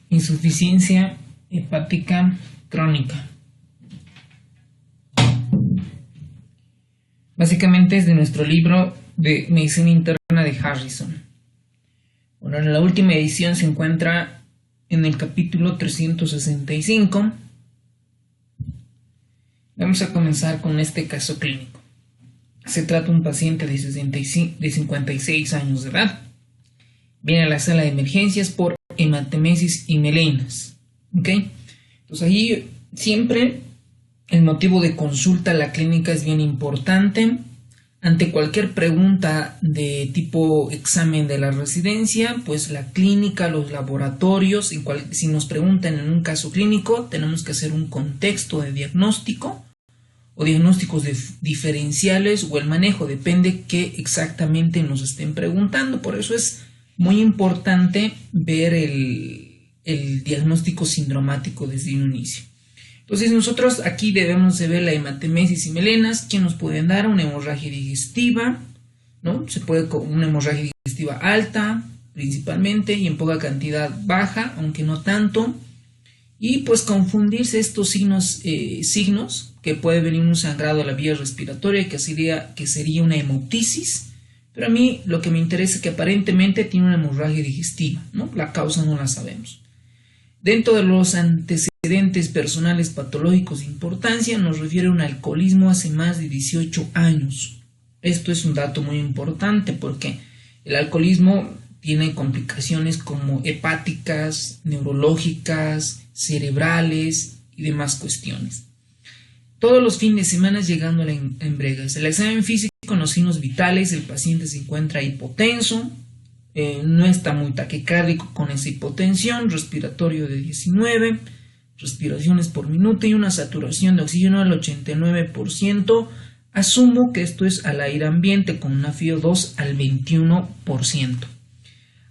Insuficiencia hepática crónica. Básicamente es de nuestro libro de medicina interna de Harrison. Bueno, en la última edición se encuentra en el capítulo 365. Vamos a comenzar con este caso clínico. Se trata de un paciente de 56 años de edad. Viene a la sala de emergencias por hematemesis y melenas. ¿Okay? Entonces ahí siempre el motivo de consulta a la clínica es bien importante. Ante cualquier pregunta de tipo examen de la residencia, pues la clínica, los laboratorios, si nos preguntan en un caso clínico, tenemos que hacer un contexto de diagnóstico o diagnósticos diferenciales o el manejo, depende qué exactamente nos estén preguntando. Por eso es muy importante ver el diagnóstico sindromático desde un inicio. Entonces nosotros aquí debemos de ver la hematemesis y melenas, que nos pueden dar una hemorragia digestiva, ¿no? Se puede con una hemorragia digestiva alta, principalmente, y en poca cantidad baja, aunque no tanto. Y pues confundirse estos signos, que puede venir un sangrado a la vía respiratoria, que sería una hemoptisis. Pero a mí lo que me interesa es que aparentemente tiene una hemorragia digestiva, ¿no? La causa no la sabemos. Dentro de los antecedentes personales patológicos de importancia, nos refiere a un alcoholismo hace más de 18 años. Esto es un dato muy importante porque el alcoholismo tiene complicaciones como hepáticas, neurológicas, cerebrales y demás cuestiones. Todos los fines de semana llegando a la embriaguez. El examen físico con los signos vitales, el paciente se encuentra hipotenso, no está muy taquicárdico con esa hipotensión, respiratorio de 19, respiraciones por minuto y una saturación de oxígeno al 89%. Asumo que esto es al aire ambiente con una FiO2 al 21%.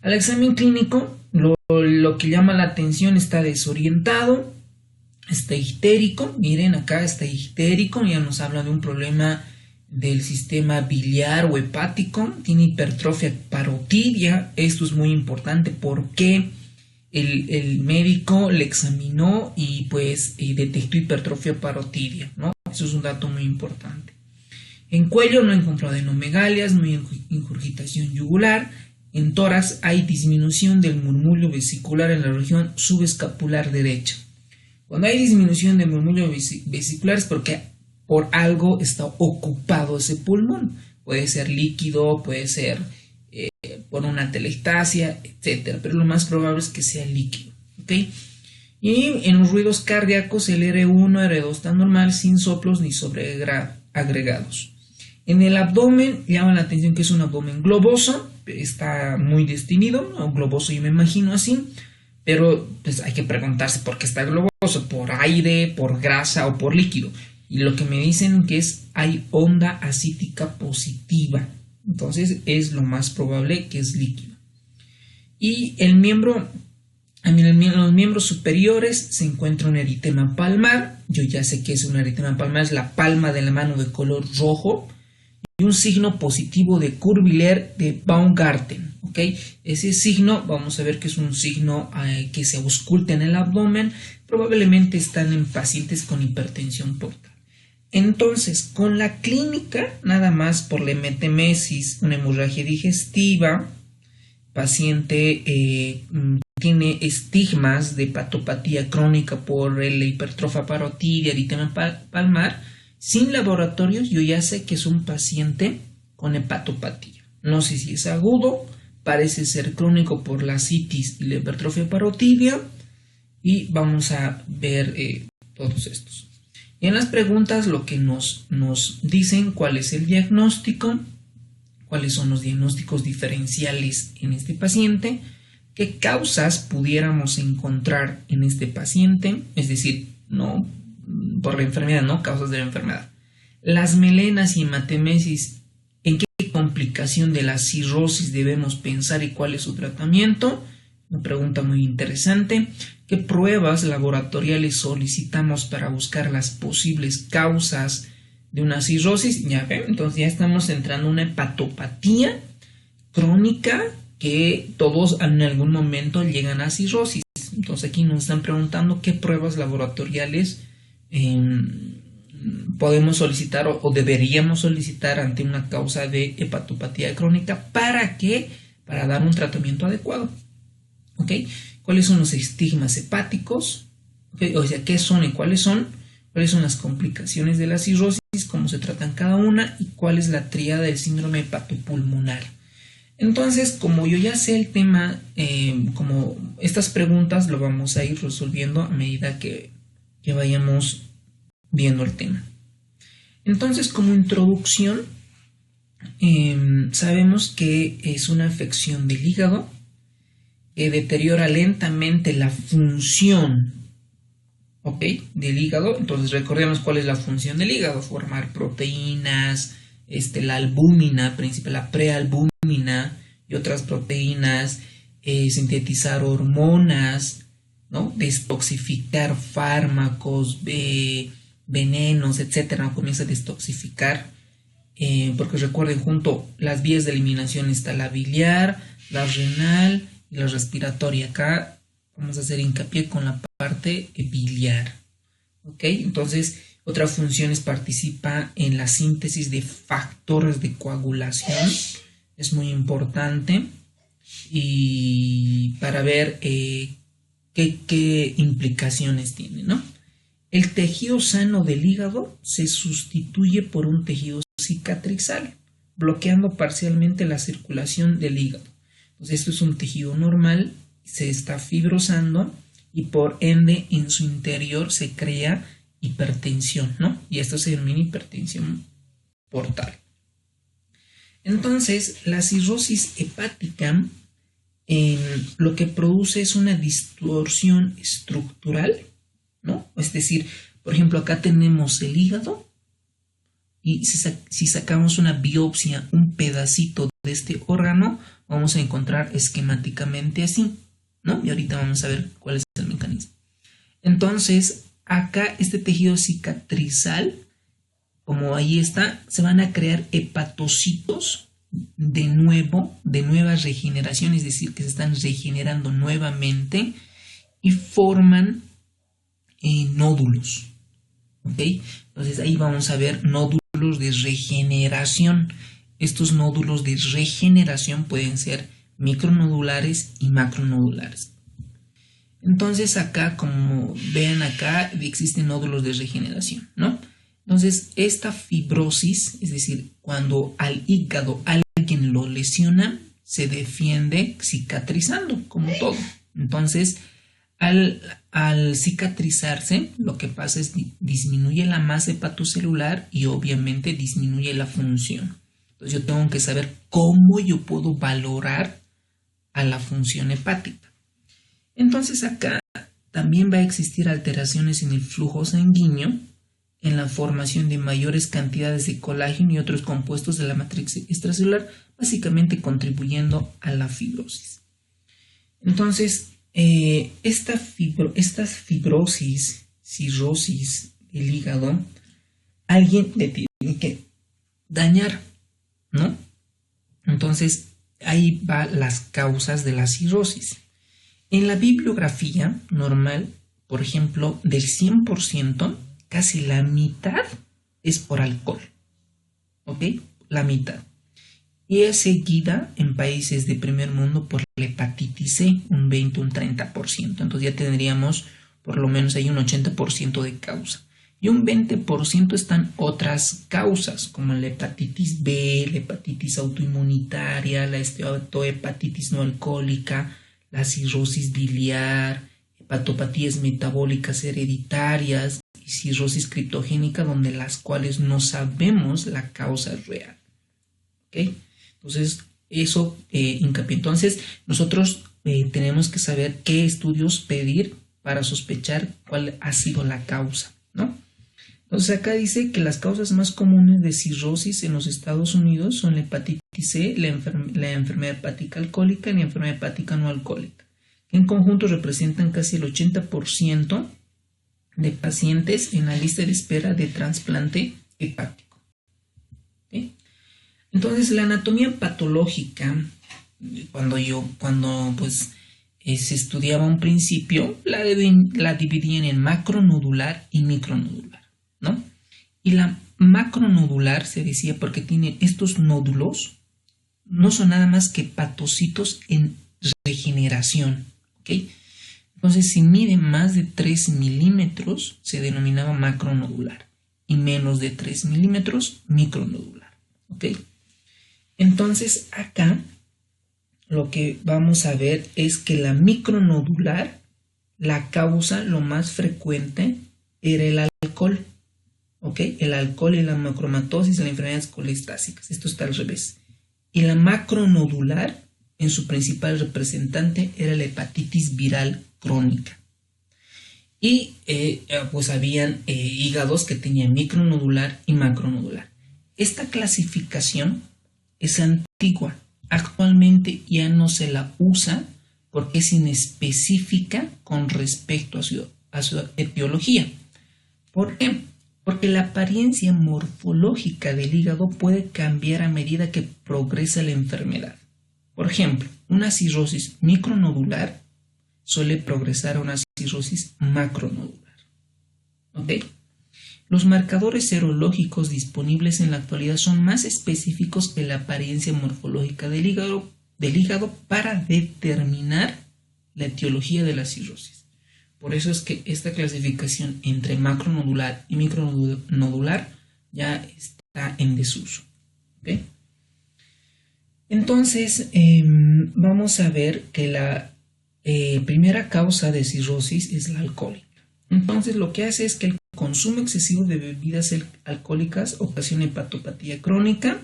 Al examen clínico, lo que llama la atención, está desorientado, está histérico. Miren, acá está histérico, ya nos habla de un problema del sistema biliar o hepático, tiene hipertrofia parotidia. Esto es muy importante porque el médico le examinó y pues detectó hipertrofia parotidia, ¿no? Eso es un dato muy importante. En cuello no encontró adenomegalias, no hay ingurgitación yugular. En tórax hay disminución del murmullo vesicular en la región subescapular derecha. Cuando hay disminución del murmullo vesicular es porque por algo está ocupado ese pulmón. Puede ser líquido, puede ser por una telestasia, etc. Pero lo más probable es que sea líquido. ¿Okay? Y en los ruidos cardíacos, el R1, R2 está normal, sin soplos ni sobreagregados. En el abdomen llama la atención que es un abdomen globoso, está muy distinguido, ¿no? Globoso yo me imagino así, pero pues hay que preguntarse por qué está globoso, por aire, por grasa o por líquido. Y lo que me dicen que hay onda acítica positiva, entonces es lo más probable que es líquido. Y los miembros superiores se encuentra un eritema palmar. Yo ya sé que es un eritema palmar, es la palma de la mano de color rojo. Y un signo positivo de Curviller de Baumgarten. ¿Okay? Ese signo, vamos a ver que es un signo que se ausculta en el abdomen. Probablemente están en pacientes con hipertensión portal. Entonces, con la clínica, nada más por la hematemesis, una hemorragia digestiva, paciente tiene estigmas de hepatopatía crónica por la hipertrofia parotidia, eritema palmar. Sin laboratorios, yo ya sé que es un paciente con hepatopatía. No sé si es agudo, parece ser crónico por la citis y la hipertrofia parotidia. Y vamos a ver todos estos. Y en las preguntas lo que nos dicen cuál es el diagnóstico, cuáles son los diagnósticos diferenciales en este paciente, qué causas pudiéramos encontrar en este paciente, es decir, no por la enfermedad, no causas de la enfermedad. Las melenas y hematemesis, ¿en qué complicación de la cirrosis debemos pensar y cuál es su tratamiento? Una pregunta muy interesante. ¿Qué pruebas laboratoriales solicitamos para buscar las posibles causas de una cirrosis? Ya ven, entonces ya estamos entrando en una hepatopatía crónica que todos en algún momento llegan a cirrosis. Entonces aquí nos están preguntando qué pruebas laboratoriales podemos solicitar o deberíamos solicitar ante una causa de hepatopatía crónica. ¿Para qué? Para dar un tratamiento adecuado. ¿Ok? ¿Cuáles son los estigmas hepáticos? ¿Okay? O sea, ¿qué son y cuáles son? ¿Cuáles son las complicaciones de la cirrosis? ¿Cómo se tratan cada una? ¿Y cuál es la tríada del síndrome hepatopulmonar? Entonces, como yo ya sé el tema, como estas preguntas lo vamos a ir resolviendo a medida que vayamos viendo el tema. Entonces, como introducción, sabemos que es una afección del hígado que deteriora lentamente la función, ¿ok?, del hígado. Entonces, recordemos cuál es la función del hígado: formar proteínas, la albúmina, la prealbúmina y otras proteínas, sintetizar hormonas, ¿no?, detoxificar fármacos, venenos, etcétera. Comienza a detoxificar, porque recuerden, junto las vías de eliminación está la biliar, la renal y la respiratoria. Acá vamos a hacer hincapié con la parte biliar. ¿Ok? Entonces, otra función es participa en la síntesis de factores de coagulación. Es muy importante, y para ver qué implicaciones tiene, ¿no? El tejido sano del hígado se sustituye por un tejido cicatrizal, bloqueando parcialmente la circulación del hígado. Entonces, esto es un tejido normal, se está fibrosando y por ende en su interior se crea hipertensión, ¿no? Y esto se denomina hipertensión portal. Entonces, la cirrosis hepática lo que produce es una distorsión estructural, ¿no? Es decir, por ejemplo, acá tenemos el hígado, y si sacamos una biopsia, un pedacito de este órgano, vamos a encontrar esquemáticamente así, ¿no? Y ahorita vamos a ver cuál es el mecanismo. Entonces, acá este tejido cicatrizal, como ahí está, se van a crear hepatocitos de nueva regeneración, es decir, que se están regenerando nuevamente y forman nódulos. ¿Ok? Entonces ahí vamos a ver nódulos de regeneración. Estos nódulos de regeneración pueden ser micronodulares y macronodulares. Entonces acá, como vean acá, existen nódulos de regeneración, ¿no? Entonces esta fibrosis, es decir, cuando al hígado alguien lo lesiona, se defiende cicatrizando, como todo. Entonces, al cicatrizarse, lo que pasa es que disminuye la masa hepatocelular y obviamente disminuye la función. Entonces yo tengo que saber cómo yo puedo valorar a la función hepática. Entonces acá también va a existir alteraciones en el flujo sanguíneo, en la formación de mayores cantidades de colágeno y otros compuestos de la matriz extracelular, básicamente contribuyendo a la fibrosis. Entonces, esta fibrosis, cirrosis del hígado, alguien le tiene que dañar, ¿no? Entonces, ahí van las causas de la cirrosis. En la bibliografía normal, por ejemplo, del 100%, casi la mitad es por alcohol, ¿ok? La mitad. Y es seguida en países de primer mundo por la hepatitis C, un 20, un 30%. Entonces ya tendríamos por lo menos ahí un 80% de causa. Y un 20% están otras causas, como la hepatitis B, la hepatitis autoinmunitaria, la esteatohepatitis no alcohólica, la cirrosis biliar, hepatopatías metabólicas hereditarias y cirrosis criptogénica, donde las cuales no sabemos la causa real. ¿Ok? Entonces, eso hincapié. Entonces, nosotros tenemos que saber qué estudios pedir para sospechar cuál ha sido la causa, ¿no? Entonces, acá dice que las causas más comunes de cirrosis en los Estados Unidos son la hepatitis C, la enfermedad hepática alcohólica y la enfermedad hepática no alcohólica, que en conjunto representan casi el 80% de pacientes en la lista de espera de trasplante hepático. ¿Okay? Entonces, la anatomía patológica, cuando se estudiaba un principio, la dividían en macronodular y micronodular, ¿no? Y la macronodular se decía porque tiene estos nódulos, no son nada más que hepatocitos en regeneración, ¿ok? Entonces, si mide más de 3 milímetros, se denominaba macronodular, y menos de 3 milímetros, micronodular, ¿ok? Entonces, acá lo que vamos a ver es que la micronodular, la causa lo más frecuente era el alcohol, ¿ok? El alcohol y la macromatosis en las enfermedades colestásicas. Esto está al revés. Y la macronodular, en su principal representante, era la hepatitis viral crónica. Y pues habían hígados que tenían micronodular y macronodular. Esta clasificación es antigua. Actualmente ya no se la usa porque es inespecífica con respecto a su etiología. ¿Por qué? Porque la apariencia morfológica del hígado puede cambiar a medida que progresa la enfermedad. Por ejemplo, una cirrosis micronodular suele progresar a una cirrosis macronodular. ¿Ok? Los marcadores serológicos disponibles en la actualidad son más específicos que la apariencia morfológica del hígado para determinar la etiología de la cirrosis. Por eso es que esta clasificación entre macronodular y micronodular ya está en desuso. ¿Okay? Entonces, vamos a ver que la primera causa de cirrosis es la alcohólica. Entonces, lo que hace es que el consumo excesivo de bebidas alcohólicas ocasiona hepatopatía crónica,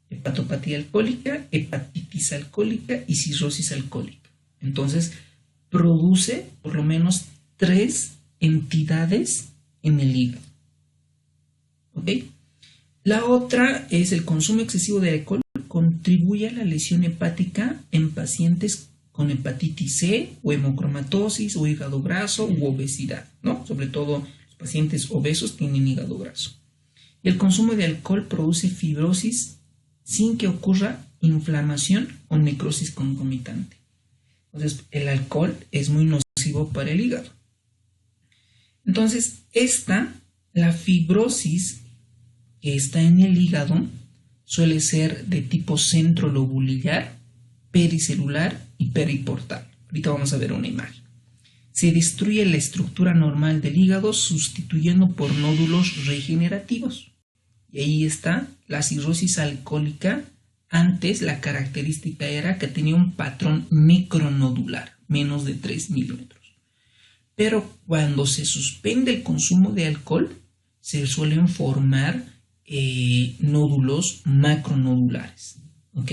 hepatopatía alcohólica, hepatitis alcohólica y cirrosis alcohólica. Entonces, produce por lo menos 3 entidades en el hígado. ¿Ok? La otra es el consumo excesivo de alcohol contribuye a la lesión hepática en pacientes con hepatitis C o hemocromatosis o hígado graso u obesidad, ¿no? Sobre todo los pacientes obesos tienen hígado graso. El consumo de alcohol produce fibrosis sin que ocurra inflamación o necrosis concomitante. Entonces, el alcohol es muy nocivo para el hígado. Entonces, la fibrosis que está en el hígado suele ser de tipo centrolobulillar, pericelular y periportal. Ahorita vamos a ver una imagen. Se destruye la estructura normal del hígado sustituyendo por nódulos regenerativos. Y ahí está la cirrosis alcohólica. Antes la característica era que tenía un patrón micronodular, menos de 3 milímetros. Pero cuando se suspende el consumo de alcohol, se suelen formar nódulos macronodulares. ¿Ok?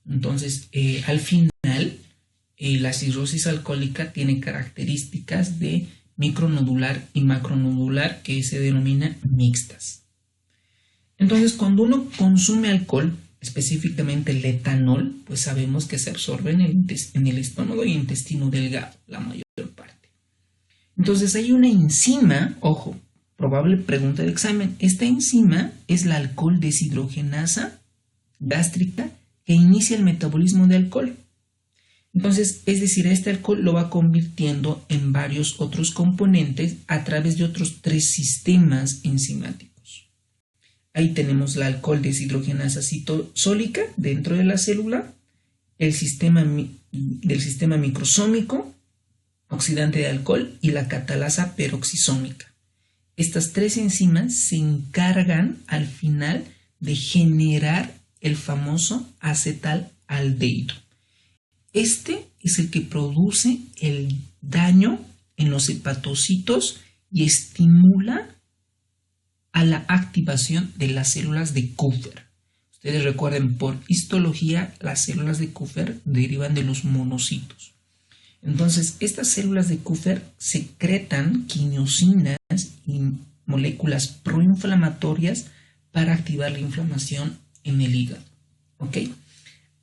Entonces, al final, la cirrosis alcohólica tiene características de micronodular y macronodular que se denominan mixtas. Entonces, cuando uno consume alcohol, específicamente el etanol, pues sabemos que se absorbe en el estómago y intestino delgado, la mayor parte. Entonces, hay una enzima, ojo, probable pregunta de examen, esta enzima es la alcohol deshidrogenasa gástrica que inicia el metabolismo de alcohol. Entonces, es decir, este alcohol lo va convirtiendo en varios otros componentes a través de otros 3 sistemas enzimáticos. Ahí tenemos la alcohol deshidrogenasa citosólica dentro de la célula, el sistema microsómico, oxidante de alcohol, y la catalasa peroxisómica. Estas 3 enzimas se encargan al final de generar el famoso acetaldehído. Este es el que produce el daño en los hepatocitos y estimula a la activación de las células de Kupffer. Ustedes recuerden, por histología, las células de Kupffer derivan de los monocitos. Entonces, estas células de Kupffer secretan quiniosinas y moléculas proinflamatorias para activar la inflamación en el hígado. ¿Ok?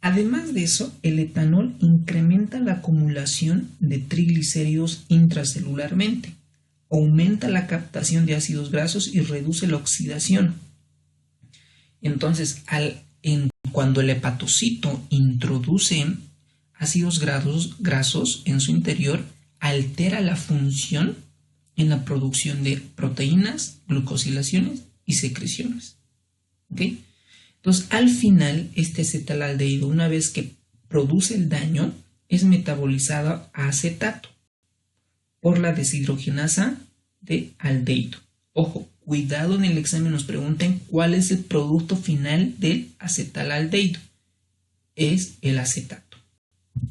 Además de eso, el etanol incrementa la acumulación de triglicéridos intracelularmente, aumenta la captación de ácidos grasos y reduce la oxidación. Entonces, cuando el hepatocito introduce ácidos grasos en su interior, altera la función en la producción de proteínas, glucosilaciones y secreciones. ¿Ok? Entonces, al final, este acetalaldehído, una vez que produce el daño, es metabolizado a acetato por la deshidrogenasa de aldehído. Ojo, cuidado, en el examen nos pregunten cuál es el producto final del acetalaldehído. Es el acetato.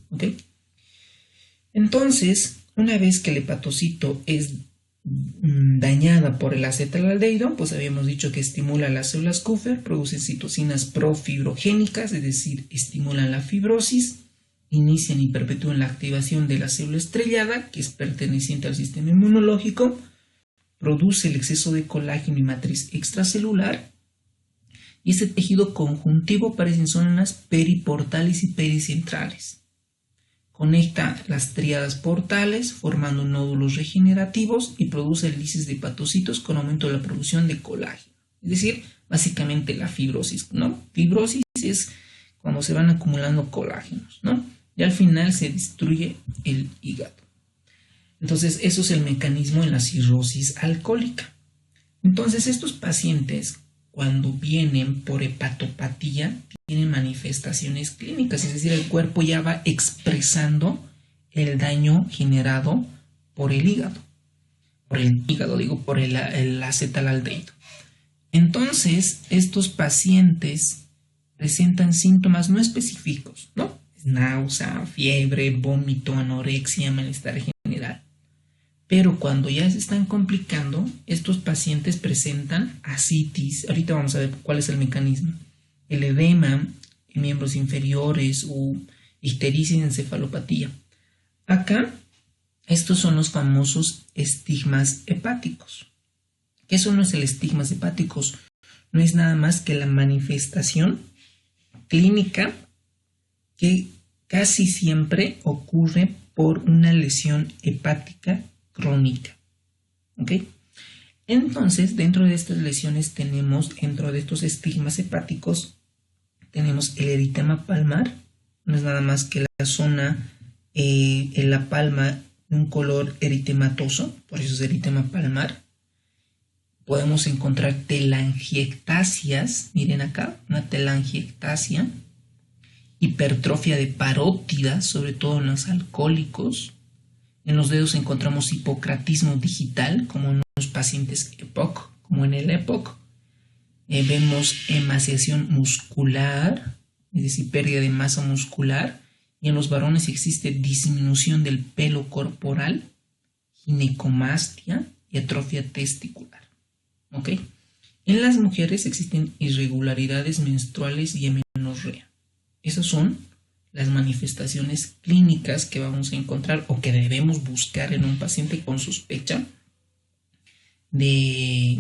¿Ok? Entonces, una vez que el hepatocito es dañada por el acetalaldehído, pues habíamos dicho que estimula las células Kupffer, produce citocinas profibrogénicas, es decir, estimulan la fibrosis, inician y perpetúan la activación de la célula estrellada, que es perteneciente al sistema inmunológico, produce el exceso de colágeno y matriz extracelular, y este tejido conjuntivo aparece en zonas periportales y pericentrales. Conecta las tríadas portales formando nódulos regenerativos y produce hélices de hepatocitos con aumento de la producción de colágeno. Es decir, básicamente la fibrosis, ¿no? Fibrosis es cuando se van acumulando colágenos, ¿no? Y al final se destruye el hígado. Entonces, eso es el mecanismo en la cirrosis alcohólica. Entonces, estos pacientes, cuando vienen por hepatopatía, tienen manifestaciones clínicas, es decir, el cuerpo ya va expresando el daño generado por el hígado. Por el acetalaldehído. Entonces, estos pacientes presentan síntomas no específicos, ¿no? Náusea, fiebre, vómito, anorexia, malestar general. Pero cuando ya se están complicando, estos pacientes presentan ascitis. Ahorita vamos a ver cuál es el mecanismo. El edema en miembros inferiores o ictericia y encefalopatía. Acá, estos son los famosos estigmas hepáticos. ¿Qué son los estigmas hepáticos? No es nada más que la manifestación clínica que casi siempre ocurre por una lesión hepática crónica. ¿Ok? Entonces, dentro de estas lesiones dentro de estos estigmas hepáticos, tenemos el eritema palmar. No es nada más que la zona en la palma de un color eritematoso, por eso es eritema palmar. Podemos encontrar telangiectasias, miren acá, una telangiectasia, hipertrofia de parótida, sobre todo en los alcohólicos. En los dedos encontramos hipocratismo digital, como en los pacientes EPOC, como en el EPOC. Vemos emaciación muscular, es decir, pérdida de masa muscular. Y en los varones existe disminución del pelo corporal, ginecomastia y atrofia testicular. ¿Ok? En las mujeres existen irregularidades menstruales y amenorrea. Esas son las manifestaciones clínicas que vamos a encontrar o que debemos buscar en un paciente con sospecha de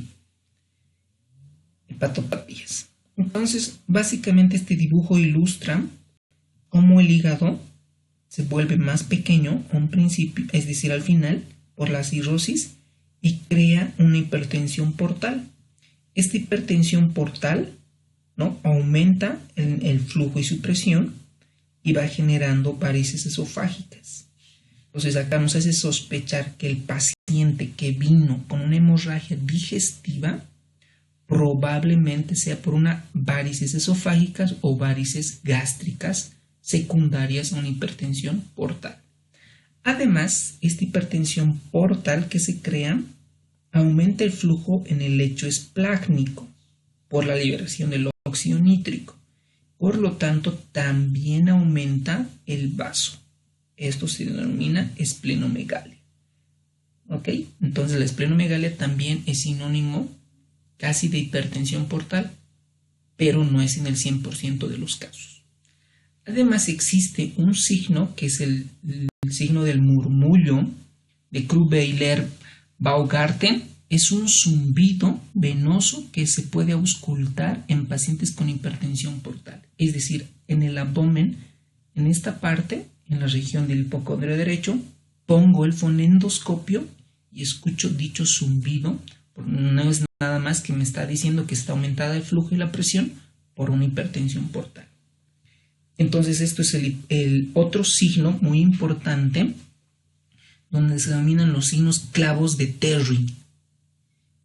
hepatopatías. Entonces, básicamente este dibujo ilustra cómo el hígado se vuelve más pequeño a un principio, es decir, al final, por la cirrosis, y crea una hipertensión portal. Esta hipertensión portal, ¿no?, aumenta el flujo y su presión y va generando varices esofágicas. Entonces acá nos hace sospechar que el paciente que vino con una hemorragia digestiva probablemente sea por una varices esofágicas o varices gástricas secundarias a una hipertensión portal. Además, esta hipertensión portal que se crea aumenta el flujo en el lecho esplácnico por la liberación del óxido nítrico. Por lo tanto, también aumenta el vaso. Esto se denomina esplenomegalia. ¿Ok? Entonces, la esplenomegalia también es sinónimo casi de hipertensión portal, pero no es en el 100% de los casos. Además, existe un signo que es el signo del murmullo de Crüh-Weiler-Baumgarten. Es un zumbido venoso que se puede auscultar en pacientes con hipertensión portal. Es decir, en el abdomen, en esta parte, en la región del hipocondrio derecho, pongo el fonendoscopio y escucho dicho zumbido. No es nada más que me está diciendo que está aumentada el flujo y la presión por una hipertensión portal. Entonces esto es el otro signo muy importante, donde se denominan los signos clavos de Terry.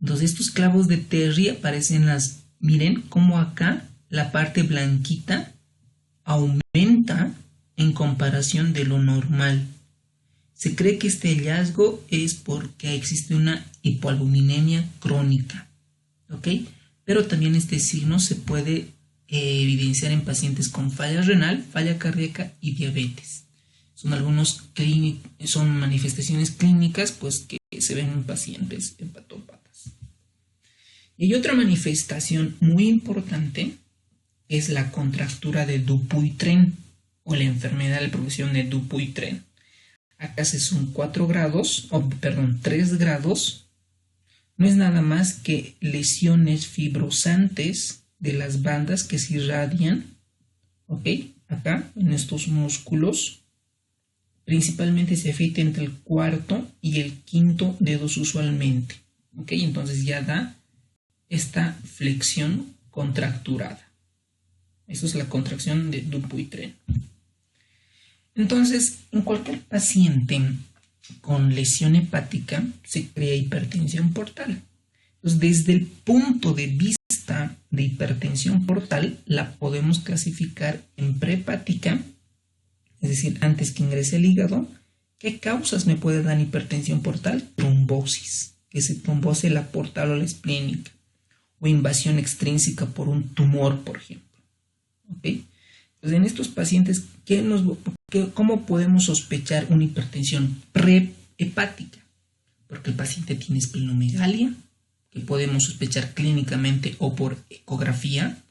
Entonces estos clavos de Terry aparecen miren cómo acá la parte blanquita aumenta en comparación de lo normal. Se cree que este hallazgo es porque existe una hipoalbuminemia crónica, ¿ok? Pero también este signo se puede evidenciar en pacientes con falla renal, falla cardíaca y diabetes. Son manifestaciones clínicas pues, que se ven en pacientes hepatópatas. Y hay otra manifestación muy importante, es la contractura de Dupuytren o la enfermedad de progresión de Dupuytren. Acá son 3 grados. No es nada más que lesiones fibrosantes de las bandas que se irradian, ¿ok? Acá en estos músculos. Principalmente se afecta entre el cuarto y el quinto dedos usualmente, ¿ok? Entonces ya da esta flexión contracturada. Eso es la contracción de Dupuytren. Entonces, en cualquier paciente con lesión hepática se crea hipertensión portal. Entonces, desde el punto de vista de hipertensión portal, la podemos clasificar en prehepática, es decir, antes que ingrese al hígado. ¿Qué causas me puede dar hipertensión portal? Trombosis, que se trombose la portal o la esplénica, o invasión extrínseca por un tumor, por ejemplo. ¿Okay? Entonces, en estos pacientes, ¿cómo podemos sospechar una hipertensión prehepática? Porque el paciente tiene esplenomegalia, que podemos sospechar clínicamente o por ecografía,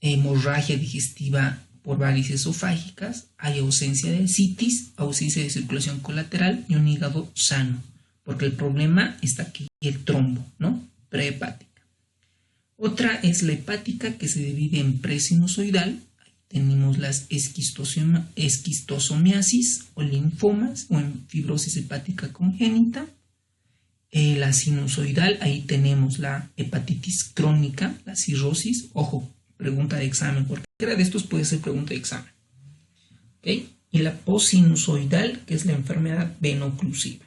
hemorragia digestiva por varices esofágicas, hay ausencia de citis, ausencia de circulación colateral y un hígado sano, porque el problema está aquí, el trombo, ¿no? Prehepática. Otra es la hepática, que se divide en presinusoidal. Ahí tenemos las esquistosomiasis o linfomas o en fibrosis hepática congénita. La sinusoidal, ahí tenemos la hepatitis crónica, la cirrosis. Ojo, pregunta de examen, cualquiera de estos puede ser pregunta de examen. ¿Okay? Y la postsinusoidal, que es la enfermedad veno-oclusiva.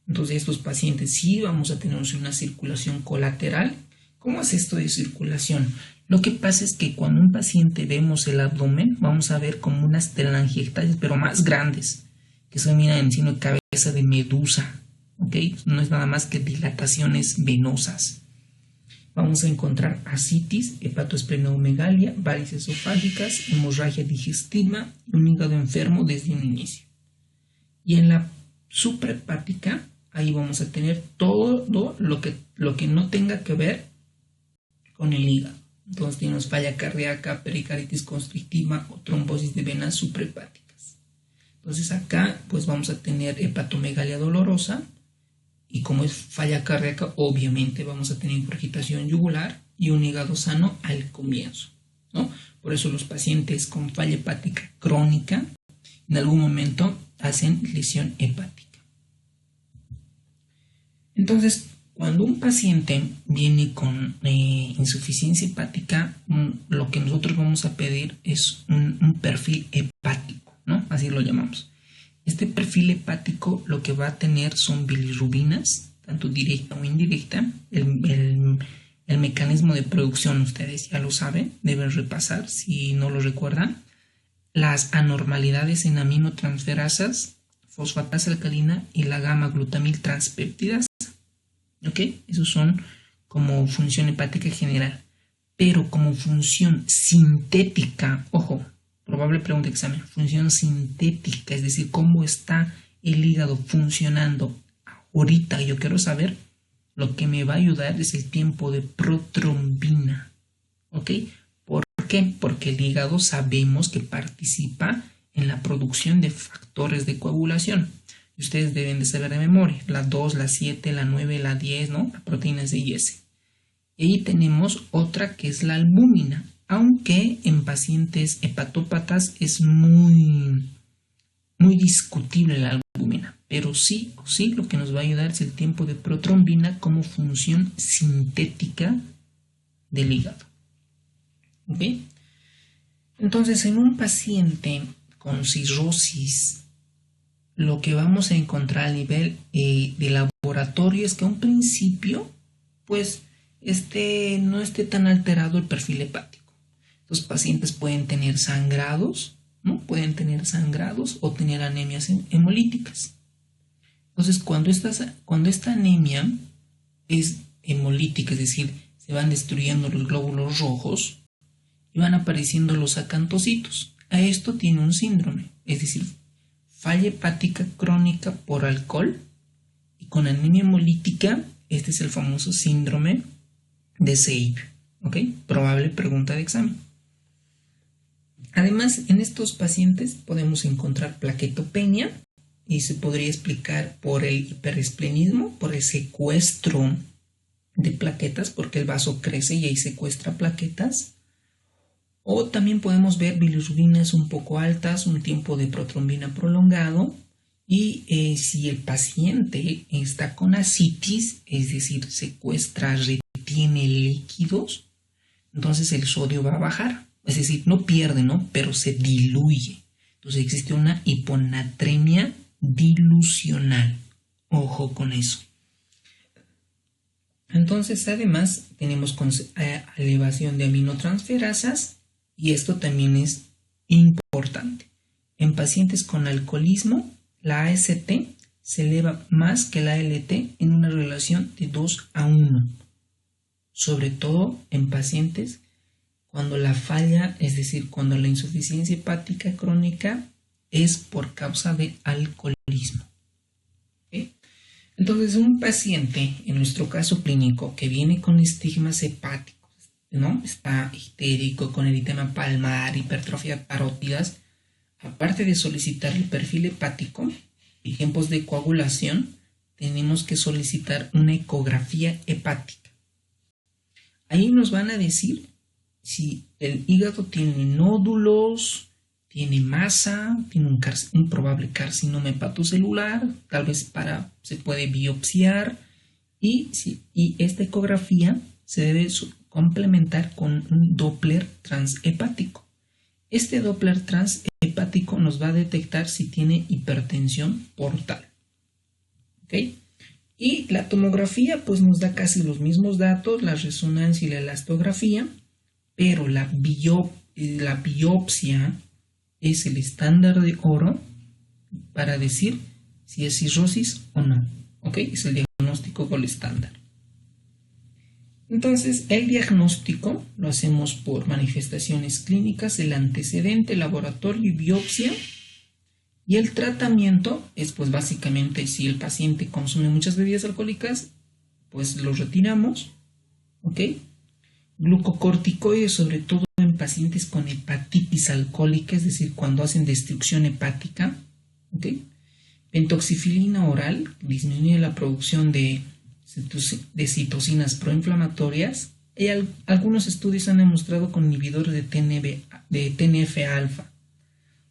Entonces, estos pacientes sí vamos a tener una circulación colateral. ¿Cómo es esto de circulación? Lo que pasa es que cuando un paciente vemos el abdomen, vamos a ver como unas telangiectasias, pero más grandes, que se miran en signo de cabeza de medusa. ¿Ok? No es nada más que dilataciones venosas. Vamos a encontrar ascitis, hepatoesplenomegalia, varices esofágicas, hemorragia digestiva y un hígado enfermo desde un inicio. Y en la suprahepática, ahí vamos a tener todo lo que no tenga que ver con el hígado. Entonces tenemos falla cardíaca, pericarditis constrictiva o trombosis de venas suprahepáticas. Entonces acá pues vamos a tener hepatomegalia dolorosa, y como es falla cardíaca, obviamente vamos a tener ingurgitación yugular y un hígado sano al comienzo, ¿no? Por eso los pacientes con falla hepática crónica en algún momento hacen lesión hepática. Entonces, cuando un paciente viene con insuficiencia hepática, lo que nosotros vamos a pedir es un perfil hepático, ¿no? Así lo llamamos. Este perfil hepático lo que va a tener son bilirrubinas, tanto directa o indirecta. El mecanismo de producción ustedes ya lo saben, deben repasar si no lo recuerdan. Las anormalidades en aminotransferasas, fosfatasa alcalina y la gamma-glutamil transpéptidasa. ¿Ok? Esos son como función hepática general. Pero como función sintética, ojo, probable pregunta de examen, función sintética, es decir, cómo está el hígado funcionando ahorita. Yo quiero saber, lo que me va a ayudar es el tiempo de protrombina. ¿Ok? ¿Por qué? Porque el hígado sabemos que participa en la producción de factores de coagulación. Y ustedes deben de saber de memoria, la 2, la 7, la 9, la 10, ¿no? La proteína C y S. Y ahí tenemos otra que es la albúmina, aunque en pacientes hepatópatas es muy discutible la albúmina, pero sí lo que nos va a ayudar es el tiempo de protrombina como función sintética del hígado. ¿Ok? Entonces, en un paciente con cirrosis, lo que vamos a encontrar a nivel de laboratorio es que a un principio, pues, no esté tan alterado el perfil hepático. Los pacientes pueden tener sangrados, ¿no? Pueden tener sangrados o tener anemias hemolíticas. Entonces, cuando esta anemia es hemolítica, es decir, se van destruyendo los glóbulos rojos y van apareciendo los acantocitos. A esto tiene un síndrome, es decir, falla hepática crónica por alcohol y con anemia hemolítica. Este es el famoso síndrome de Save. ¿Ok? Probable pregunta de examen. Además, en estos pacientes podemos encontrar plaquetopenia y se podría explicar por el hiperesplenismo, por el secuestro de plaquetas, porque el vaso crece y ahí secuestra plaquetas. O también podemos ver bilirrubinas un poco altas, un tiempo de protrombina prolongado. Y si el paciente está con ascitis, es decir, secuestra, retiene líquidos, entonces el sodio va a bajar. Es decir, no pierde, ¿no? Pero se diluye. Entonces existe una hiponatremia dilucional. Ojo con eso. Entonces, además, tenemos elevación de aminotransferasas y esto también es importante. En pacientes con alcoholismo, la AST se eleva más que la ALT en una relación de 2:1, sobre todo en pacientes cuando la falla, es decir, cuando la insuficiencia hepática crónica es por causa de alcoholismo. ¿Okay? Entonces, un paciente, en nuestro caso clínico, que viene con estigmas hepáticos, ¿no? Está ictérico, con eritema palmar, hipertrofia parótidas, aparte de solicitar el perfil hepático y tiempos de coagulación, tenemos que solicitar una ecografía hepática. Ahí nos van a decir si el hígado tiene nódulos, tiene masa, tiene un probable carcinoma hepatocelular, tal vez se puede biopsiar y esta ecografía se debe complementar con un Doppler transhepático. Este Doppler transhepático nos va a detectar si tiene hipertensión portal. ¿Ok? Y la tomografía pues nos da casi los mismos datos, la resonancia y la elastografía, pero la biopsia es el estándar de oro para decir si es cirrosis o no. ¿Ok? Es el diagnóstico gold estándar. Entonces, el diagnóstico lo hacemos por manifestaciones clínicas, el antecedente, laboratorio y biopsia. Y el tratamiento es, pues, básicamente, si el paciente consume muchas bebidas alcohólicas, pues lo retiramos. ¿Ok? Glucocorticoides, sobre todo en pacientes con hepatitis alcohólica, es decir, cuando hacen destrucción hepática. ¿Ok? Pentoxifilina oral, disminuye la producción de citocinas proinflamatorias. Y algunos estudios han demostrado con inhibidores de TNF-alfa.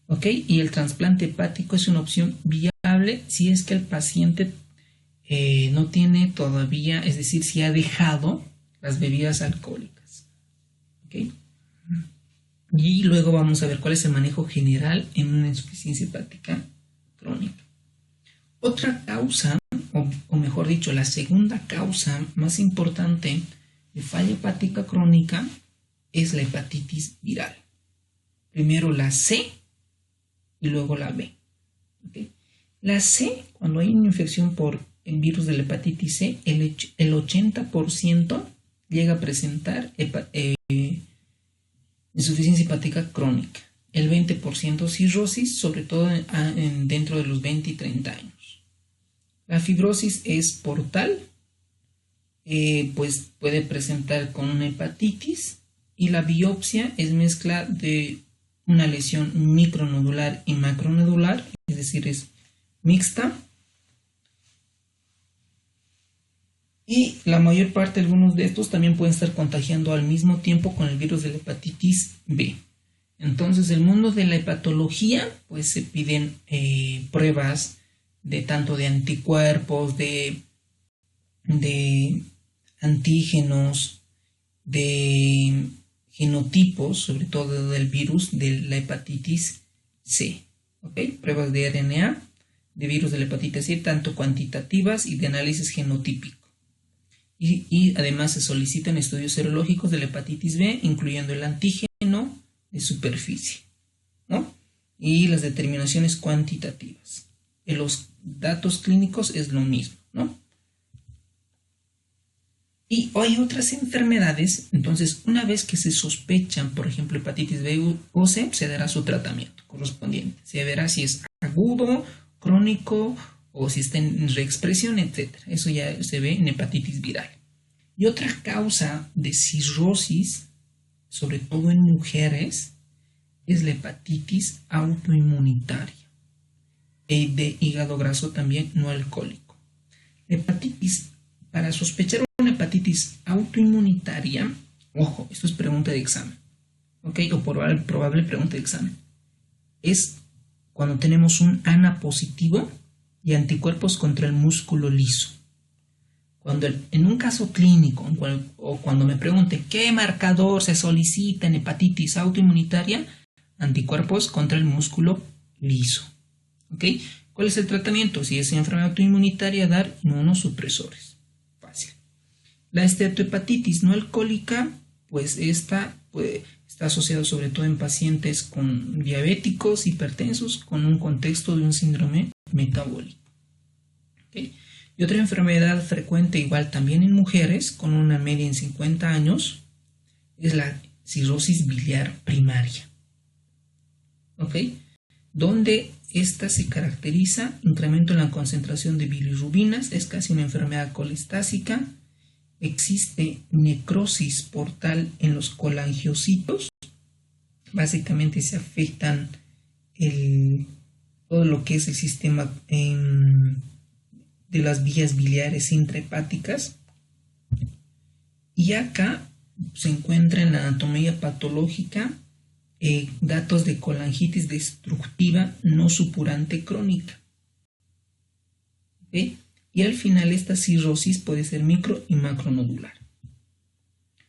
¿Ok? Y el trasplante hepático es una opción viable si es que el paciente no tiene todavía, es decir, si ha dejado las bebidas alcohólicas. ¿Ok? Y luego vamos a ver cuál es el manejo general en una insuficiencia hepática crónica. Otra causa, o mejor dicho, la segunda causa más importante de falla hepática crónica es la hepatitis viral. Primero la C y luego la B. ¿Okay? La C, cuando hay una infección por el virus de la hepatitis C, el 80% llega a presentar insuficiencia hepática crónica. El 20% cirrosis, sobre todo dentro de los 20 y 30 años. La fibrosis es portal, pues puede presentar con una hepatitis, y la biopsia es mezcla de una lesión micronodular y macronodular, es decir, es mixta. Y la mayor parte de algunos de estos también pueden estar contagiando al mismo tiempo con el virus de la hepatitis B. Entonces, el mundo de la hepatología, pues se piden pruebas de tanto de anticuerpos, de antígenos, de genotipos, sobre todo del virus de la hepatitis C. ¿Okay? Pruebas de RNA de virus de la hepatitis C, tanto cuantitativas y de análisis genotípico. Y además se solicitan estudios serológicos de la hepatitis B, incluyendo el antígeno de superficie, ¿no? Y las determinaciones cuantitativas. En los datos clínicos es lo mismo, ¿no? Y hay otras enfermedades, entonces una vez que se sospechan, por ejemplo, hepatitis B o C, se dará su tratamiento correspondiente. Se verá si es agudo, crónico o si está en reexpresión, etc. Eso ya se ve en hepatitis viral. Y otra causa de cirrosis, sobre todo en mujeres, es la hepatitis autoinmunitaria. Y de hígado graso también no alcohólico. La hepatitis, para sospechar una hepatitis autoinmunitaria, ojo, esto es pregunta de examen, ¿ok? O probable pregunta de examen. Es cuando tenemos un ANA positivo y anticuerpos contra el músculo liso. Cuando en un caso clínico o cuando me pregunten qué marcador se solicita en hepatitis autoinmunitaria, anticuerpos contra el músculo liso. ¿Ok? ¿Cuál es el tratamiento? Si es enfermedad autoinmunitaria, dar inmunosupresores. Fácil. La esteatohepatitis no alcohólica, pues esta está asociada sobre todo en pacientes con diabéticos, hipertensos, con un contexto de un síndrome metabólico. ¿Okay? Y otra enfermedad frecuente, igual también en mujeres, con una media en 50 años, es la cirrosis biliar primaria. ¿Ok? Donde esta se caracteriza incremento en la concentración de bilirrubinas, es casi una enfermedad colestásica, existe necrosis portal en los colangiocitos, básicamente se afectan todo lo que es el sistema de las vías biliares intrahepáticas, y acá se encuentra en la anatomía patológica datos de colangitis destructiva no supurante crónica. ¿Okay? Y al final esta cirrosis puede ser micro y macronodular.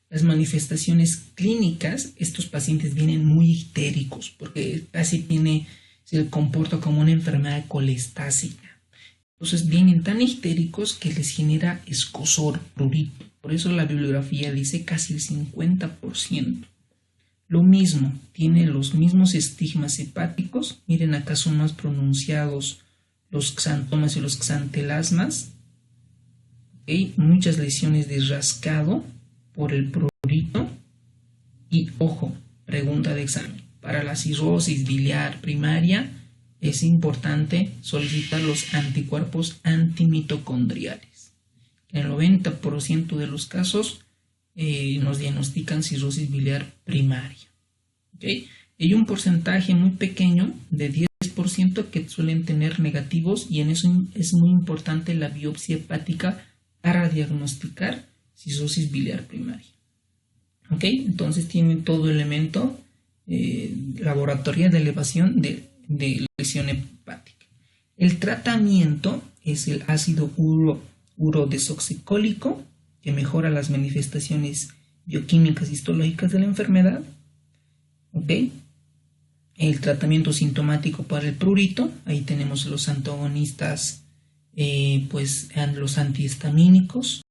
Las manifestaciones clínicas, estos pacientes vienen muy histéricos porque casi se comporta como una enfermedad colestásica. Entonces vienen tan histéricos que les genera escozor, prurito. Por eso la bibliografía dice casi el 50%. Lo mismo, tiene los mismos estigmas hepáticos. Miren, acá son más pronunciados los xantomas y los xantelasmas. ¿Okay? Muchas lesiones de rascado por el prurito. Y ojo, pregunta de examen. Para la cirrosis biliar primaria es importante solicitar los anticuerpos antimitocondriales. En el 90% de los casos nos diagnostican cirrosis biliar primaria. ¿Okay? Hay un porcentaje muy pequeño de 10% que suelen tener negativos, y en eso es muy importante la biopsia hepática para diagnosticar cirrosis biliar primaria. ¿Okay? Entonces tiene todo elemento laboratorial de elevación de lesión hepática. El tratamiento es el ácido urodesoxicólico, que mejora las manifestaciones bioquímicas histológicas de la enfermedad. ¿Okay? El tratamiento sintomático para el prurito, ahí tenemos los antagonistas, los antihistamínicos,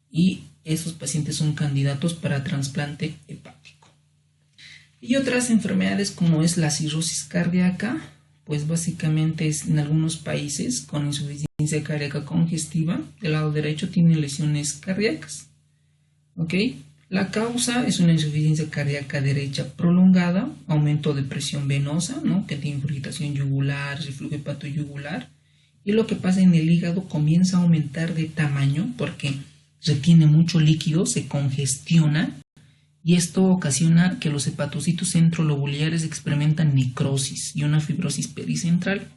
y esos pacientes son candidatos para trasplante hepático. Y otras enfermedades como es la cirrosis cardíaca, pues básicamente es en algunos países con insuficiencia cardíaca congestiva, del lado derecho tienen lesiones cardíacas. ¿Ok? La causa es una insuficiencia cardíaca derecha prolongada, aumento de presión venosa, ¿no? Que tiene ingurgitación yugular, reflujo hepatoyugular, y lo que pasa en el hígado comienza a aumentar de tamaño porque retiene mucho líquido, se congestiona, y esto ocasiona que los hepatocitos centrolobulares experimentan necrosis y una fibrosis pericentral.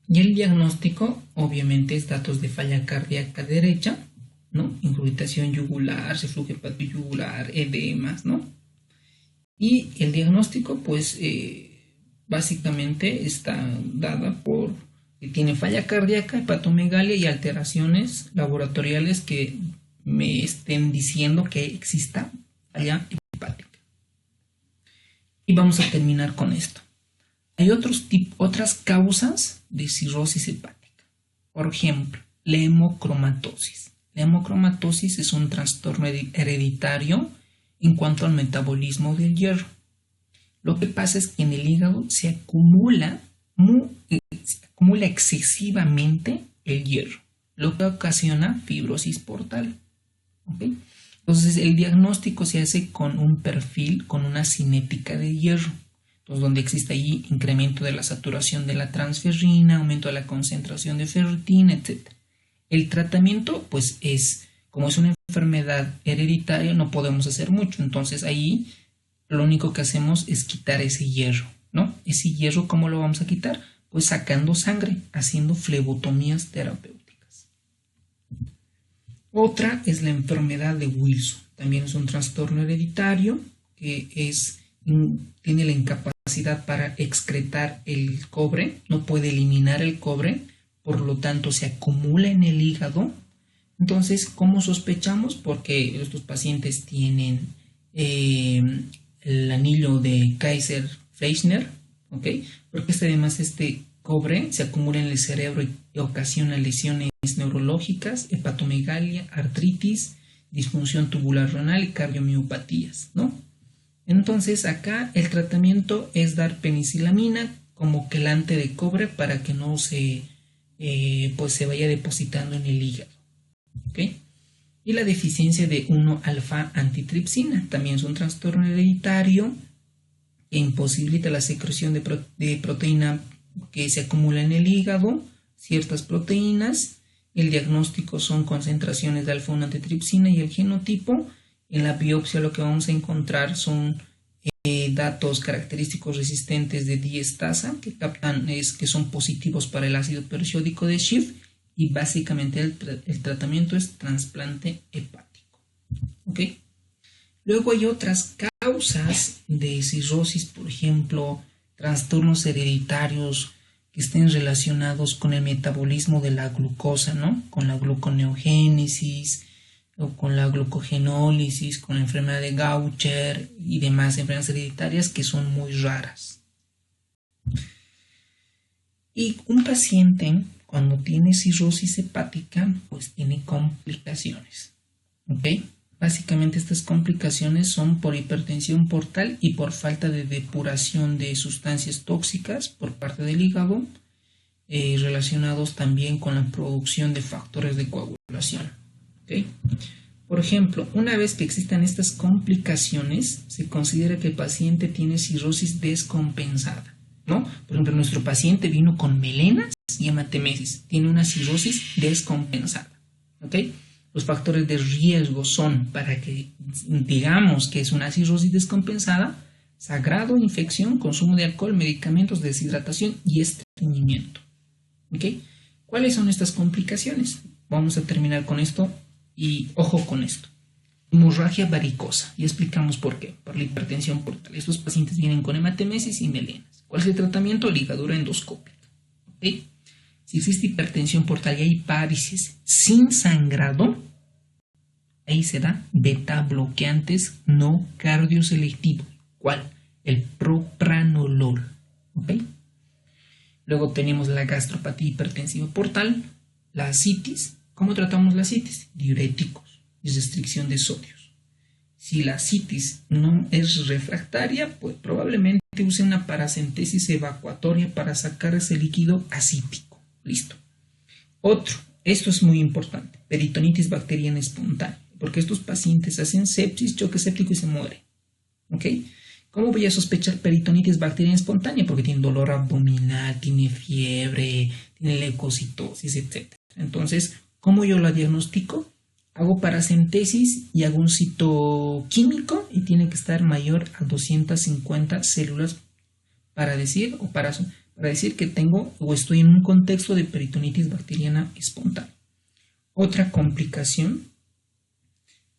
Y el diagnóstico, obviamente, es datos de falla cardíaca derecha, ¿no? Ingurgitación yugular, reflujo hepatoyugular, edemas, ¿no? Y el diagnóstico, pues, básicamente está dada por que tiene falla cardíaca, hepatomegalia y alteraciones laboratoriales que me estén diciendo que exista falla hepática. Y vamos a terminar con esto. Hay otras causas de cirrosis hepática. Por ejemplo, la hemocromatosis. La hemocromatosis es un trastorno hereditario en cuanto al metabolismo del hierro. Lo que pasa es que en el hígado se acumula excesivamente el hierro, lo que ocasiona fibrosis portal. ¿Okay? Entonces el diagnóstico se hace con un perfil, con una cinética de hierro, entonces donde existe allí incremento de la saturación de la transferrina, aumento de la concentración de ferritina, etc. El tratamiento, pues como es una enfermedad hereditaria, no podemos hacer mucho, entonces ahí lo único que hacemos es quitar ese hierro, ¿no? Ese hierro, ¿cómo lo vamos a quitar? Pues sacando sangre, haciendo flebotomías terapéuticas. Otra es la enfermedad de Wilson. También es un trastorno hereditario que tiene la incapacidad para excretar el cobre, no puede eliminar el cobre, por lo tanto se acumula en el hígado. Entonces, ¿cómo sospechamos? Porque estos pacientes tienen el anillo de Kaiser-Fleischer, ¿ok? Porque además este cobre se acumula en el cerebro y ocasiona lesiones neurológicas, hepatomegalia, artritis, disfunción tubular renal y cardiomiopatías, ¿no? Entonces acá el tratamiento es dar penicilamina como quelante de cobre para que no se vaya depositando en el hígado, ¿ok? Y la deficiencia de 1-alfa-antitripsina también es un trastorno hereditario que imposibilita la secreción de proteína que se acumula en el hígado, ciertas proteínas. El diagnóstico son concentraciones de alfa-1-antitripsina y el genotipo. En la biopsia lo que vamos a encontrar son datos característicos resistentes de diastasa que son positivos para el ácido periódico de Schiff. Y básicamente el tratamiento es trasplante hepático. ¿Ok? Luego hay otras causas de cirrosis, por ejemplo, trastornos hereditarios que estén relacionados con el metabolismo de la glucosa, ¿no? Con la gluconeogénesis o con la glucogenólisis, con la enfermedad de Gaucher y demás enfermedades hereditarias que son muy raras. Y un paciente cuando tiene cirrosis hepática, pues tiene complicaciones, ¿ok? Básicamente estas complicaciones son por hipertensión portal y por falta de depuración de sustancias tóxicas por parte del hígado, relacionados también con la producción de factores de coagulación, ¿ok? Por ejemplo, una vez que existan estas complicaciones, se considera que el paciente tiene cirrosis descompensada, ¿no? Por ejemplo, nuestro paciente vino con melenas y hematemesis, tiene una cirrosis descompensada, ¿ok? Los factores de riesgo son, para que digamos que es una cirrosis descompensada, sangrado, infección, consumo de alcohol, medicamentos, deshidratación y estreñimiento, ¿ok? ¿Cuáles son estas complicaciones? Vamos a terminar con esto y ojo con esto. Hemorragia varicosa, y explicamos por qué, por la hipertensión portal. Estos pacientes vienen con hematemesis y melenas. ¿Cuál es el tratamiento? Ligadura endoscópica, ¿ok? Si existe hipertensión portal y hay varices sin sangrado, ahí se da beta bloqueantes no cardioselectivos. ¿Cuál? El propranolol. ¿Ok? Luego tenemos la gastropatía hipertensiva portal, la ascitis. ¿Cómo tratamos la ascitis? Diuréticos y restricción de sodios. Si la ascitis no es refractaria, pues probablemente use una paracentesis evacuatoria para sacar ese líquido ascítico. Listo. Otro, esto es muy importante, peritonitis bacteriana espontánea, porque estos pacientes hacen sepsis, choque séptico y se mueren. ¿Ok? ¿Cómo voy a sospechar peritonitis bacteriana espontánea? Porque tiene dolor abdominal, tiene fiebre, tiene leucocitosis, etc. Entonces, ¿cómo yo la diagnostico? Hago paracentesis y hago un citoquímico y tiene que estar mayor a 250 células para decir que tengo o estoy en un contexto de peritonitis bacteriana espontánea. Otra complicación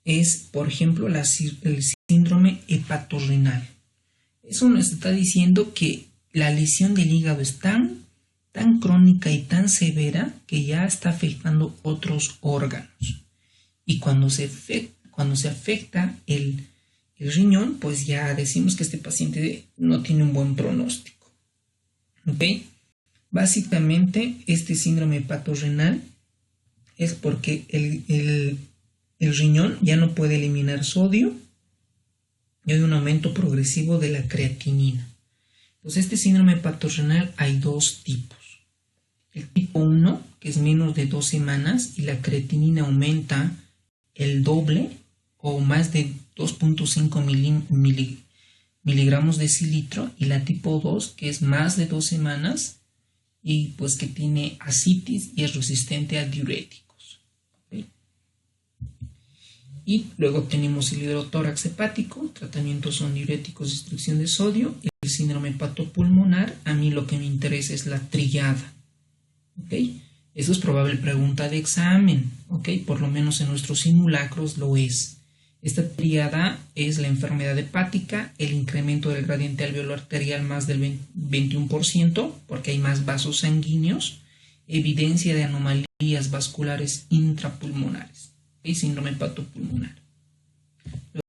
es, por ejemplo, el síndrome hepatorrenal. Eso nos está diciendo que la lesión del hígado es tan crónica y tan severa que ya está afectando otros órganos. Y cuando se afecta el el riñón, pues ya decimos que este paciente no tiene un buen pronóstico. ¿Ok? Básicamente, este síndrome hepatorrenal es porque el riñón ya no puede eliminar sodio y hay un aumento progresivo de la creatinina. Entonces, este síndrome hepatorrenal hay dos tipos. El tipo 1, que es menos de 2 semanas y la creatinina aumenta el doble o más de 2.5 miligramos de decilitro, y la tipo 2, que es más de 2 semanas y pues que tiene ascitis y es resistente a diuréticos. ¿Okay? Y luego tenemos el hidrotórax hepático, tratamientos son diuréticos, restricción de sodio. El síndrome hepatopulmonar, a mí lo que me interesa es la triada. ¿Okay? Eso es probable pregunta de examen, ¿okay? Por lo menos en nuestros simulacros lo es. Esta triada es la enfermedad hepática, el incremento del gradiente alveolar arterial más del 21%, porque hay más vasos sanguíneos, evidencia de anomalías vasculares intrapulmonares, ¿okay? Síndrome hepatopulmonar.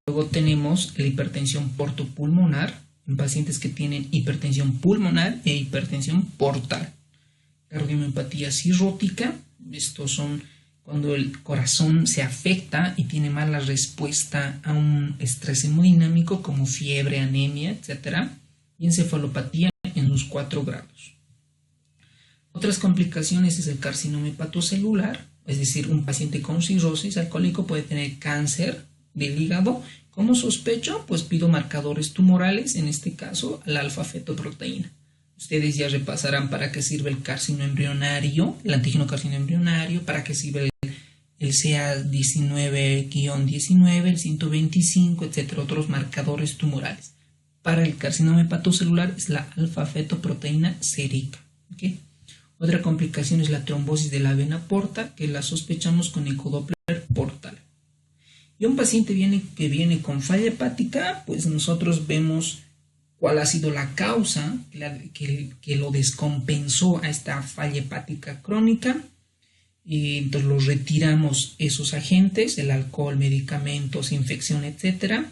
Luego tenemos la hipertensión portopulmonar en pacientes que tienen hipertensión pulmonar e hipertensión portal. Cardiomiopatía cirrótica, estos son cuando el corazón se afecta y tiene mala respuesta a un estrés hemodinámico como fiebre, anemia, etc. Y encefalopatía en los 4 grados. Otras complicaciones es el carcinoma hepatocelular, es decir, un paciente con cirrosis alcohólico puede tener cáncer del hígado. Como sospecho, pues pido marcadores tumorales, en este caso la alfa-fetoproteína. Ustedes ya repasarán para qué sirve el carcino embrionario, el antígeno carcino embrionario, para qué sirve el CA19-19, el 125, etc. Otros marcadores tumorales. Para el carcinoma hepatocelular es la alfa-fetoproteína sérica. ¿Okay? Otra complicación es la trombosis de la vena porta, que la sospechamos con ecodoppler portal. Y un paciente que viene con falla hepática, pues nosotros vemos cuál ha sido la causa que lo descompensó a esta falla hepática crónica. Y entonces los retiramos esos agentes, el alcohol, medicamentos, infección, etc.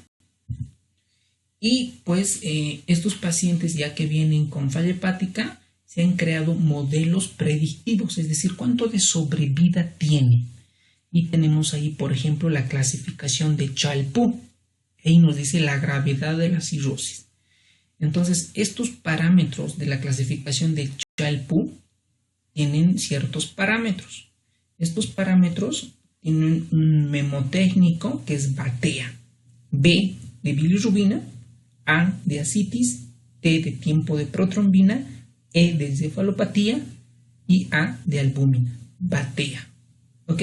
Y pues estos pacientes ya que vienen con falla hepática se han creado modelos predictivos, es decir, cuánto de sobrevida tiene. Y tenemos ahí, por ejemplo, la clasificación de Child-Pugh. Ahí nos dice la gravedad de la cirrosis. Entonces, estos parámetros de la clasificación de Child-Pugh tienen ciertos parámetros. Estos parámetros tienen un memotécnico que es BATEA. B de bilirrubina, A de ascitis, T de tiempo de protrombina, E de encefalopatía y A de albúmina. BATEA. ¿Ok?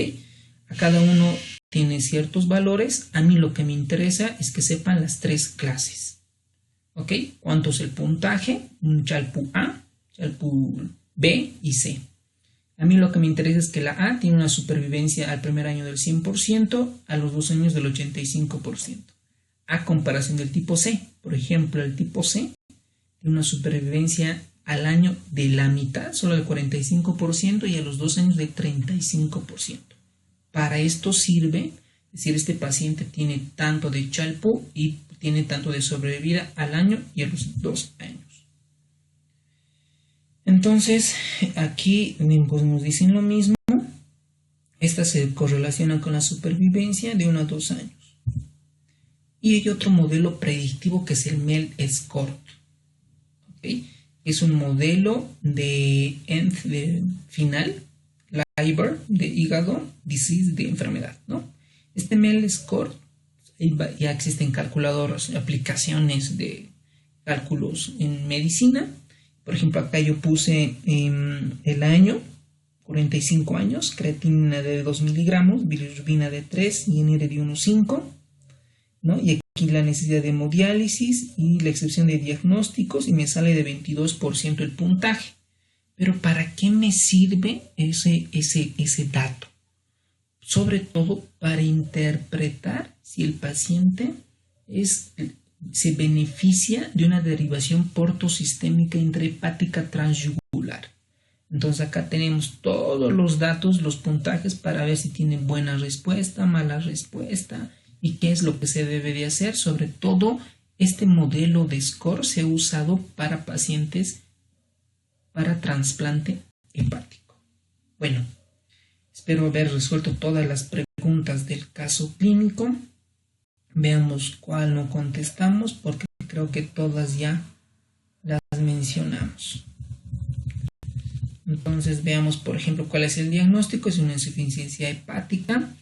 A cada uno tiene ciertos valores. A mí lo que me interesa es que sepan las 3 clases. ¿Ok? ¿Cuánto es el puntaje? Un Child-Pugh A, Child-Pugh B y C. A mí lo que me interesa es que la A tiene una supervivencia al primer año del 100%, a los 2 años del 85%. A comparación del tipo C. Por ejemplo, el tipo C tiene una supervivencia al año de la mitad, solo del 45%, y a los 2 años del 35%. Para esto sirve, es decir, este paciente tiene tanto de Child-Pugh y tiene tanto de sobrevida al año y a los 2 años. Entonces, aquí pues, nos dicen lo mismo. Esta se correlaciona con la supervivencia de 1 a 2 años. Y hay otro modelo predictivo que es el MEL-SCORT. ¿Okay? Es un modelo de final, liver, de hígado, disease, de enfermedad, ¿no? Este MEL-SCORT, ya existen calculadoras, aplicaciones de cálculos en medicina. Por ejemplo, acá yo puse el año, 45 años, creatinina de 2 miligramos, bilirrubina de 3 y NR de 1,5, ¿no? Y aquí la necesidad de hemodiálisis y la excepción de diagnósticos, y me sale de 22% el puntaje. Pero ¿para qué me sirve ese dato? Sobre todo para interpretar si el paciente se beneficia de una derivación portosistémica intrahepática transyugular. Entonces acá tenemos todos los datos, los puntajes para ver si tienen buena respuesta, mala respuesta, y qué es lo que se debe de hacer. Sobre todo, este modelo de SCORE se ha usado para pacientes para trasplante hepático. Bueno, espero haber resuelto todas las preguntas del caso clínico. Veamos cuál no contestamos, porque creo que todas ya las mencionamos. Entonces veamos, por ejemplo, cuál es el diagnóstico. Es una insuficiencia hepática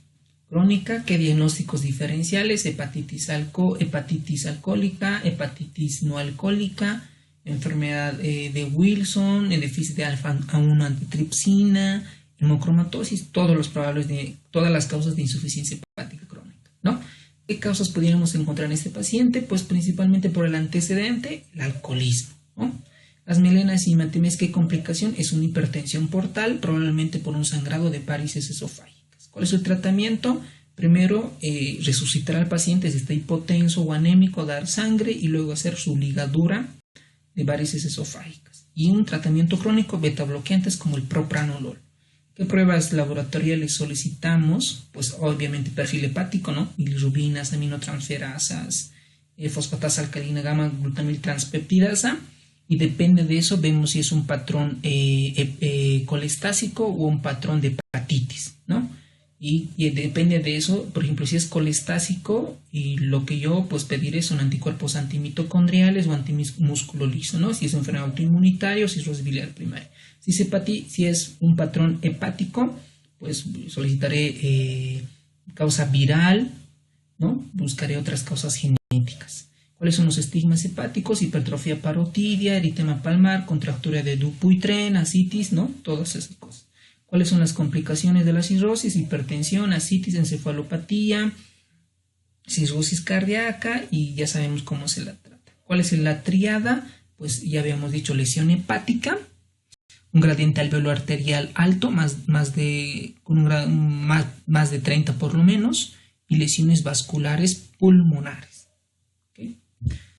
crónica. ¿Qué diagnósticos diferenciales? Hepatitis alcohólica, hepatitis no alcohólica, enfermedad de Wilson, el déficit de alfa-1 antitripsina, hemocromatosis, todas las causas de insuficiencia hepática crónica, ¿no? ¿Qué causas pudiéramos encontrar en este paciente? Pues principalmente por el antecedente, el alcoholismo, ¿no? Las melenas y hematemesis, ¿qué complicación? Es una hipertensión portal, probablemente por un sangrado de varices esofágicas. ¿Cuál es el tratamiento? Primero, resucitar al paciente si está hipotenso o anémico, dar sangre y luego hacer su ligadura de varices esofágicas. Y un tratamiento crónico, beta bloqueantes como el propranolol. ¿Qué pruebas laboratoriales solicitamos? Pues obviamente perfil hepático, ¿no? Bilirrubinas, aminotransferasas, fosfatasa alcalina gamma, glutamil transpeptidasa. Y depende de eso vemos si es un patrón colestásico o un patrón de hepatitis, ¿no? Y depende de eso, por ejemplo, si es colestásico, y lo que yo pues pediré son anticuerpos antimitocondriales o antimusculo liso, ¿no? Si es enfermedad autoinmunitaria o cirrosis biliar primaria. Si es un patrón hepático, pues solicitaré causa viral, ¿no? Buscaré otras causas genéticas. ¿Cuáles son los estigmas hepáticos? Hipertrofia parotidia, eritema palmar, contractura de Dupuytren, ascitis, ¿no? Todas esas cosas. ¿Cuáles son las complicaciones de la cirrosis? Hipertensión, ascitis, encefalopatía, cirrosis cardíaca, y ya sabemos cómo se la trata. ¿Cuál es la triada? Pues ya habíamos dicho lesión hepática, un gradiente alveolo arterial alto, más de 30 por lo menos, y lesiones vasculares pulmonares.